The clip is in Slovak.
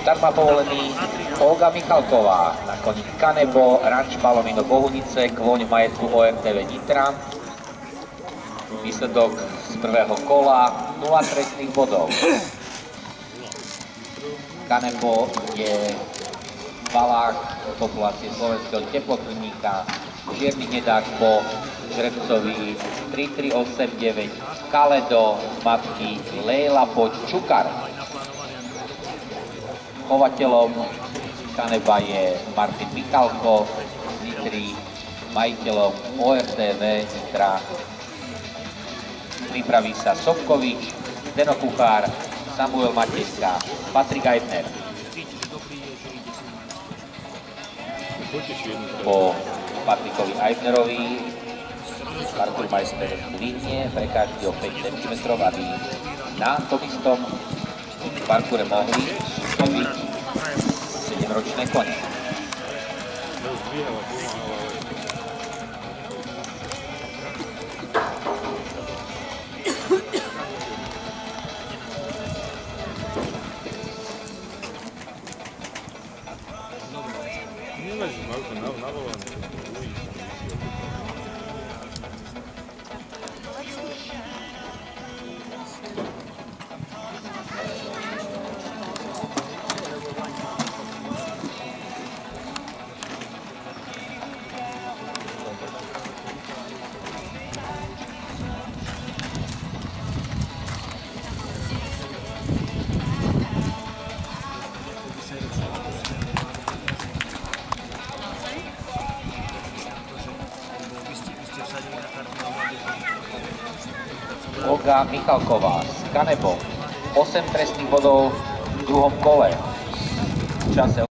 Štart má povolený Olga Michalková, na koni Kanebo, Ranč Palomino Bohunice, kôň v majetku ORTV Nitra. Výsledok z prvého kola 0 trestných bodov. Kanebo je valák populácie slovenského teplokrvníka, čierny hnedák po žrebcovi 3389 Kaledo matky Lejla Poď Čukar. Chovateľom Kaneba je Martin Michalko z Nitry, majiteľom ORTV Nitra. Pripraví sa Sobkovič, Zdeno Kuchár, Samuel Matejka, Patrik Eibner. Po Patrikovi Eibnerovi parkourmajster zdvihne prekážky o 5 cm, aby na tom istom parkoure mohli súťažiť 7-ročné kone. Olga Michalková z Kanebo, 8 trestných bodov v druhom kole. V čase